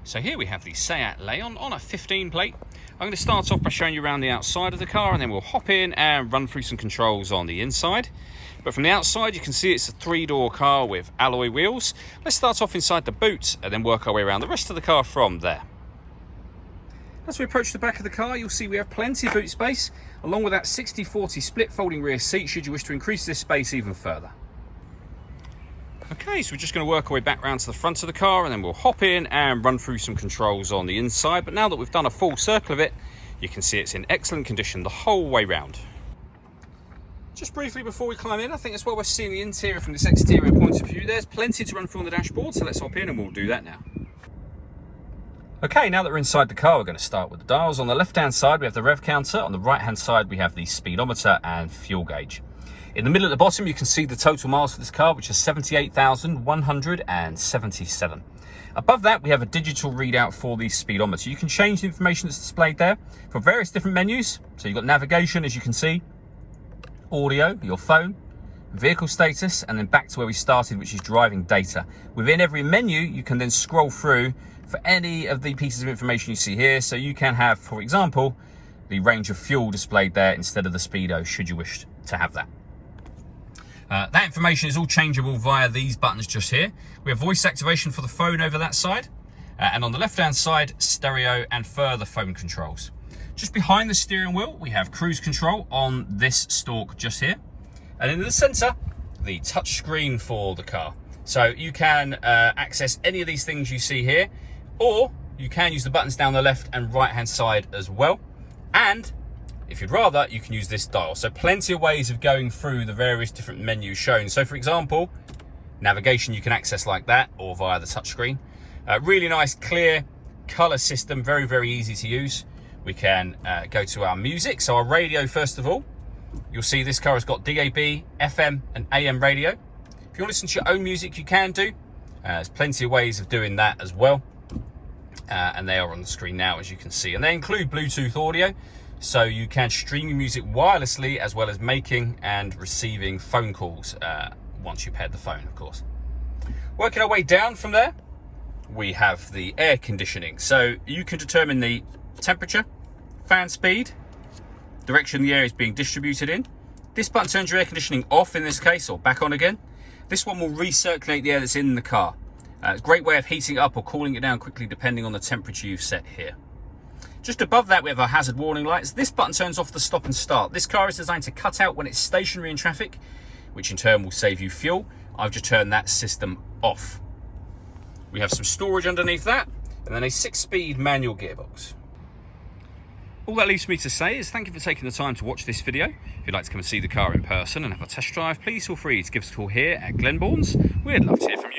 So here we have the Seat Leon on a 15 plate. I'm going to start off by showing you around the outside of the car, and then we'll hop in and run through some controls on the inside. But from the outside you can see it's a 3-door car with alloy wheels. Let's start off inside the boot and then work our way around the rest of the car from there. As we approach the back of the car, you'll see we have plenty of boot space, along with that 60/40 split folding rear seat should you wish to increase this space even further. Okay, so we're just going to work our way back round to the front of the car, and then we'll hop in and run through some controls on the inside. But now that we've done a full circle of it, you can see it's in excellent condition the whole way round. Just briefly before we climb in, I think it's well worth seeing the interior from this exterior point of view. There's plenty to run through on the dashboard, so let's hop in and we'll do that now. Okay, now that we're inside the car, we're going to start with the dials. On the left-hand side, we have the rev counter. On the right-hand side, we have the speedometer and fuel gauge. In the middle at the bottom, you can see the total miles for this car, which is 78,177. Above that, we have a digital readout for the speedometer. You can change the information that's displayed there from various different menus. So you've got navigation, as you can see, audio, your phone, vehicle status, and then back to where we started, which is driving data. Within every menu, you can then scroll through for any of the pieces of information you see here. So you can have, for example, the range of fuel displayed there instead of the speedo, should you wish to have that. That information is all changeable via these buttons just here. We have voice activation for the phone over that side, and on the left hand side, stereo and further phone controls. Just behind the steering wheel, we have cruise control on this stalk just here, and in the center, the touch screen for the car. So you can access any of these things you see here, or you can use the buttons down the left and right hand side as well. And if you'd rather, you can use this dial. So plenty of ways of going through the various different menus shown. So for example, navigation you can access like that, or via the touchscreen. Really nice, clear color system, very, very easy to use. We can go to our music. So our radio, first of all, you'll see this car has got DAB, FM and AM radio. If you want to listen to your own music, you can do. There's plenty of ways of doing that as well. And they are on the screen now, as you can see. And they include Bluetooth audio. So you can stream your music wirelessly, as well as making and receiving phone calls once you've paired the phone, of course. Working our way down from there, we have the air conditioning. So you can determine the temperature, fan speed, direction the air is being distributed in. This button turns your air conditioning off in this case, or back on again. This one will recirculate the air that's in the car. It's a great way of heating it up or cooling it down quickly depending on the temperature you've set here. Just above that, we have our hazard warning lights. This button turns off the stop and start. This car is designed to cut out when it's stationary in traffic, which in turn will save you fuel. I've just turned that system off. We have some storage underneath that, and then a 6-speed manual gearbox. All that leaves me to say is thank you for taking the time to watch this video. If you'd like to come and see the car in person and have a test drive, please feel free to give us a call here at Glenbourne's. We'd love to hear from you.